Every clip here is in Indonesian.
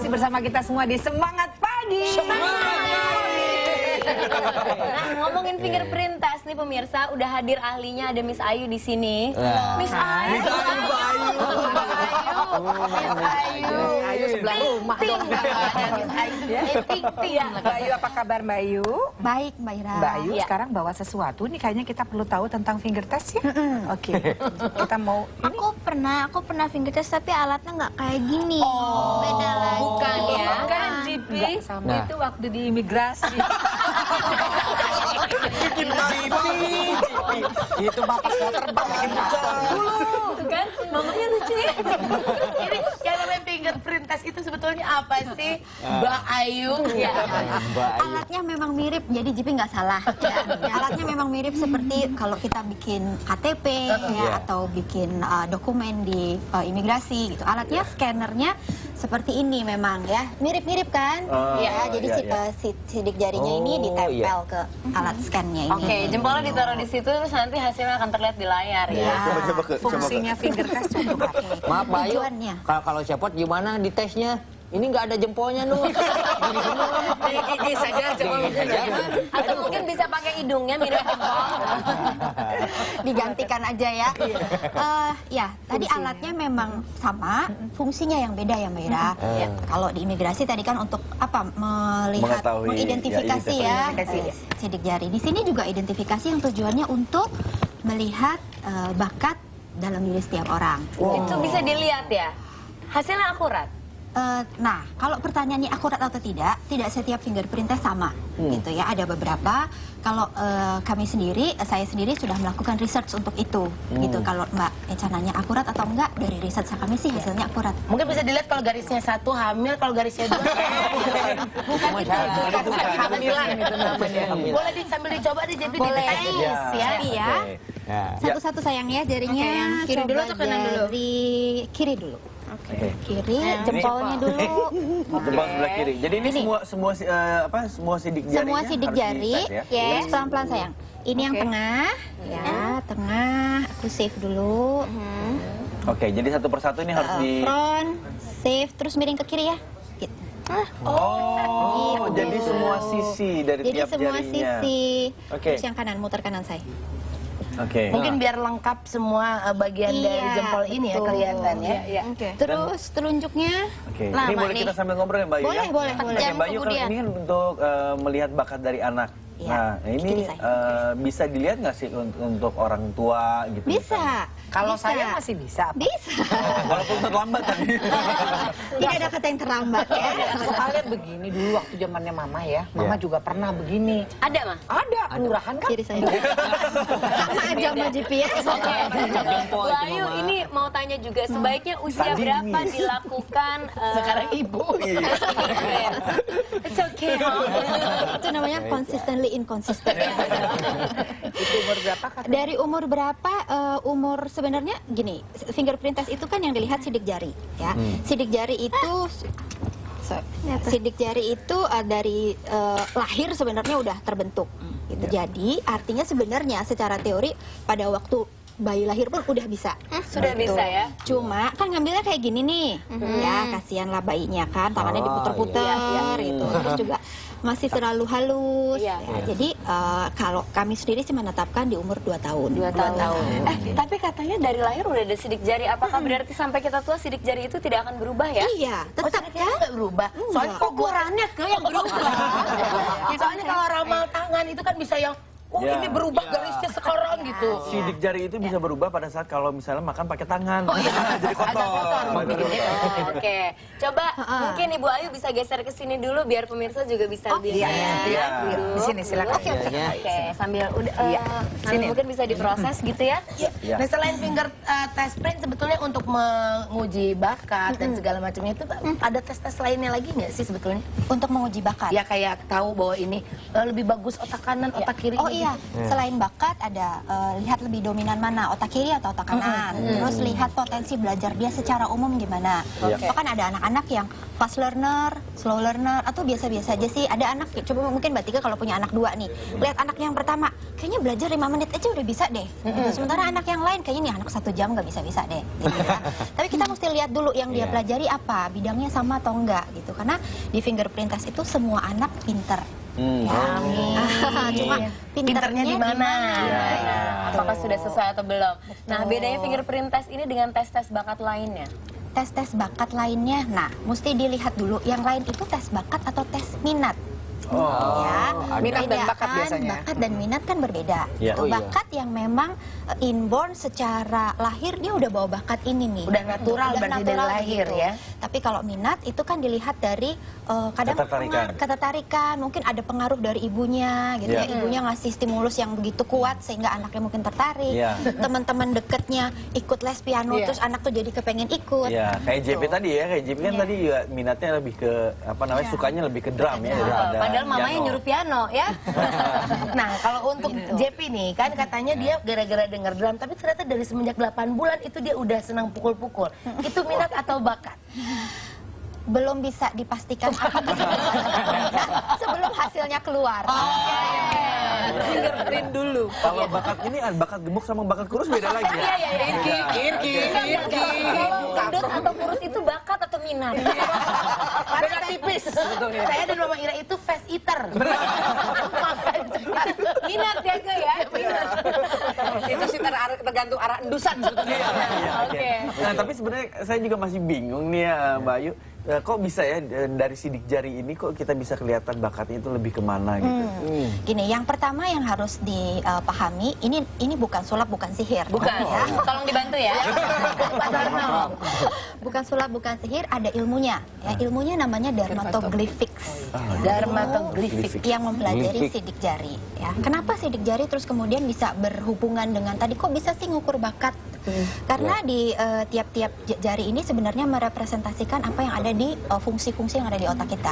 masih bersama kita semua di Semangat Pagi. Nah, ngomongin fingerprint test nih pemirsa, udah hadir ahlinya, ada Miss Ayu di sini. Miss Ayu. Miss Ayu sebelah rumah dong. Mbak Ayu, apa kabar Mbak Ayu? Baik, Mbak Ira. Mbak Ayu sekarang bawa sesuatu nih, kayaknya kita perlu tahu tentang finger test ya. Oke. Kita mau ini. Aku pernah finger test tapi alatnya nggak kayak gini. Beda lagi. Bukan ya? Bukan, GP. Itu waktu di imigrasi. Bikin GP. Itu bapak mau terbang bikin Tuh kan, mamanya lucu ya. Ini yang namanya fingerprint test itu sebetulnya apa sih, Mbak Ayu? Ya. Alatnya memang mirip, jadi JP nggak salah. Ya. Alatnya memang mirip seperti kalau kita bikin KTP ya, atau bikin dokumen di imigrasi gitu. Alatnya scannernya seperti ini memang ya, mirip-mirip kan? Ya, jadi sidik jarinya ini ditempel ke alat scannya ini. Oke, jempolnya ditaruh di situ, terus nanti hasilnya akan terlihat di layar ya. Fungsinya finger test untuk apa? Maaf Mbak Ayu, Tujuannya. kalau siapot gimana di tesnya? Ini nggak ada jempolnya nuh. Dari gigi saja coba Atau mungkin bisa pakai hidungnya mirip jempol. Digantikan aja ya. Ya, tadi alatnya memang sama, fungsinya yang beda ya Mbak Ira. Kalau di imigrasi tadi kan untuk apa? Melihat, mengidentifikasi ya, sidik jari. Di sini juga identifikasi yang tujuannya untuk melihat bakat dalam diri setiap orang. Itu bisa dilihat ya. Hasilnya akurat. Nah, kalau pertanyaannya akurat atau tidak setiap fingerprint test sama, gitu ya. Ada beberapa. Kalau saya sendiri sudah melakukan research untuk itu, gitu. Kalau Mbak Eca nanya akurat atau enggak, dari research kami sih hasilnya akurat. Mungkin bisa dilihat kalau garisnya 1 hamil, kalau garisnya 2 bukan itu, kehamilan itu namanya. Boleh sambil dicoba di JP Boleh. dites ya. Iya. Satu-satu sayang ya jarinya. Oke, yang kiri dulu Coba atau kanan dulu? dari kiri dulu. Kiri, jempolnya dulu. Jempol sebelah kiri. Jadi ini semua sidik jari. Semua sidik jari, ya. Pelan-pelan sayang. Ini yang tengah, ya, tengah. Aku save dulu. Oke, jadi satu persatu ini harus di. Front, save, terus miring ke kiri ya. Gitu. Oh, jadi semua sisi dari Jadi tiap semua jarinya. sisi. Oke. Terus yang kanan, muter kanan saya. Oke. Mungkin biar lengkap semua bagian dari jempol ini ya, betul. kelihatan ya. Terus telunjuknya. Oke. Lama Ini boleh nih. kita sambil ngobrol ya Mbak Yu? Boleh, ya? boleh. Oke, Mbak Yu kan ini kan untuk melihat bakat dari anak. Iya. Nah, ini bisa dilihat nggak sih untuk orang tua gitu? Bisa. Kalau Bisa. saya masih bisa. Bisa. Walaupun terlambat kan? Tidak ada kata yang terlambat ya. Soalnya begini dulu waktu zamannya Mama ya. Mama juga pernah begini. Ada mah? Ada kelurahan kan? Kiri saya. Sama aja sama GPS. Bu Ayu, ini mau tanya juga, sebaiknya usia berapa dilakukan Sekarang ibu. It's okay. Itu namanya consistently inconsistent. Itu umur berapa Kak? Dari umur berapa? Umur sebenarnya gini, fingerprint test itu kan yang dilihat sidik jari, ya. Sidik jari itu dari lahir sebenarnya udah terbentuk. Gitu. Jadi artinya sebenarnya secara teori pada waktu bayi lahir pun udah bisa. Sudah bisa ya? Cuma kan ngambilnya kayak gini nih, ya kasihanlah bayinya kan, tangannya diputer-puter gitu. Terus juga masih terlalu halus. Ya. Jadi kalau kami sendiri sih menetapkan di umur 2 tahun. 2 tahun. Tapi katanya dari lahir udah ada sidik jari. Apakah berarti sampai kita tua sidik jari itu tidak akan berubah ya? Iya, tetap ya. Nggak berubah. Soalnya ukurannya yang berubah. Soalnya kalau ramal tangan itu kan bisa yang ini berubah garisnya sekarang gitu. Sidik jari itu bisa berubah pada saat kalau misalnya makan pakai tangan. Jadi kotor. Oke, coba mungkin Ibu Ayu bisa geser ke sini dulu biar pemirsa juga bisa lebih lihat. Di sini silakan. Oke, sambil mungkin bisa diproses gitu ya. Nah, selain finger test print sebetulnya untuk menguji bakat dan segala macamnya itu ada tes-tes lainnya lagi nggak sih sebetulnya? Untuk menguji bakat. Ya kayak tahu bahwa ini lebih bagus otak kanan, otak kiri. Oh iya, selain bakat ada lihat lebih dominan mana, otak kiri atau otak kanan. Terus lihat potensi belajar dia secara umum gimana. Bahkan ada anak-anak yang fast learner, slow learner, atau biasa-biasa aja sih. Ada anak, coba mungkin Mbak Tika kalau punya anak 2 nih, lihat anak yang pertama kayaknya belajar 5 menit aja udah bisa deh. Gitu. Sementara anak yang lain kayaknya nih anak 1 jam nggak bisa-bisa deh. Gitu ya. Tapi kita mesti lihat dulu yang dia pelajari apa, bidangnya sama atau enggak gitu. Karena di fingerprint test itu semua anak pinter. Ya. Cuma pinternya di mana? Apakah sudah sesuai atau belum? Nah, bedanya fingerprint test ini dengan tes-tes bakat lainnya? Tes-tes bakat lainnya, nah mesti dilihat dulu yang lain itu tes bakat atau tes minat. Minat dan bakat biasanya. Bakat dan minat kan berbeda. Ya. Bakat yang memang inborn secara lahir dia udah bawa bakat ini nih. Udah natural berarti dari lahir gitu. ya. Tapi kalau minat itu kan dilihat dari kadang ketertarikan, mungkin ada pengaruh dari ibunya gitu ya. Ibunya ngasih stimulus yang begitu kuat sehingga anaknya mungkin tertarik. Teman-teman deketnya ikut les piano terus anak tuh jadi kepengen ikut. Ya, kayak JP tadi ya, kayak JP kan tadi juga minatnya lebih ke apa namanya, sukanya lebih ke drum ya daripada Padahal mamanya nyuruh piano ya. Nah, kalau untuk JP nih kan katanya dia gara-gara denger drum, tapi ternyata dari semenjak 8 bulan itu dia udah senang pukul-pukul. Itu minat atau bakat? Belum bisa dipastikan apakah sebelum hasilnya keluar. Fingerprint dulu. kalau bakat ini bakat gemuk sama bakat kurus beda lagi ya? Irki. Gendut atau kurus itu bakat atau minat? Beda tipis. Saya dan Mama Ira itu fast eater. Minat ya ke ya? Itu sih tergantung arah endusan sebetulnya. Oke. Nah, tapi sebenarnya saya juga masih bingung nih ya, Mbak Ayu. Kok bisa ya dari sidik jari ini kok kita bisa kelihatan bakatnya itu lebih kemana gitu? Gini, yang pertama yang harus dipahami, ini bukan sulap, bukan sihir. Bukan. Tolong dibantu ya. Bukan sulap, bukan sihir, ada ilmunya. Ya, ilmunya namanya dermatoglyphics. Dermatoglyphics. Yang mempelajari sidik jari. Ya. Kenapa sidik jari terus kemudian bisa berhubungan dengan tadi, kok bisa sih ngukur bakat? Karena di tiap-tiap jari ini sebenarnya merepresentasikan apa yang ada di fungsi-fungsi yang ada di otak kita.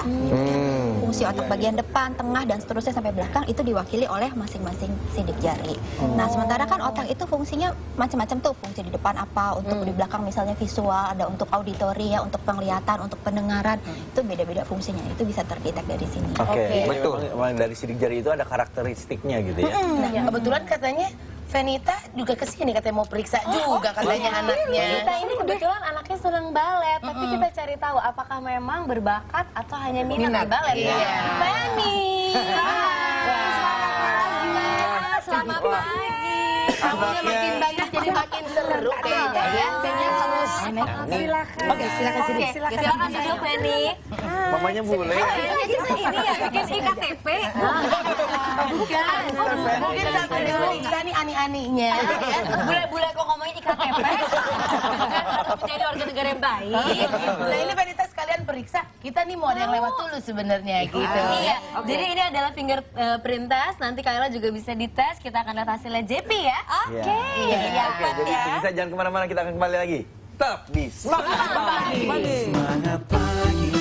Fungsi otak bagian depan, tengah, dan seterusnya sampai belakang itu diwakili oleh masing-masing sidik jari. Nah, sementara kan otak itu fungsinya macam-macam tuh. Fungsi di depan apa, untuk di belakang misalnya visual, ada untuk auditori ya, untuk penglihatan, untuk pendengaran. Itu beda-beda fungsinya. Itu bisa terdetek dari sini. Oke, betul. Dari sidik jari itu ada karakteristiknya gitu ya? Nah, kebetulan katanya Venita juga kesini katanya mau periksa juga katanya anaknya. Venita ini kebetulan anaknya senang balet, tapi kita cari tahu apakah memang berbakat atau hanya minat di balet. Feni. Selamat pagi. Kamunya makin banyak jadi makin seru kayaknya ya. Silakan. Oke, silakan sini. Silakan duduk Feni. Mamanya bule. Ini ya bikin iktp. Bukan. Mungkin satu dulu kita nih ani-aninya. Bule-bule kok ngomongin iktp. Harus menjadi warga negara yang baik. Nah, ini Venita sekalian periksa. Kita nih mau ada yang lewat dulu sebenarnya gitu. Iya. Jadi ini adalah fingerprint test. Nanti Kayla juga bisa dites. Kita akan lihat hasilnya JP ya. Oke. Jadi bisa jangan kemana-mana, kita akan kembali lagi. Tetap di Semangat Pagi. Semangat pagi,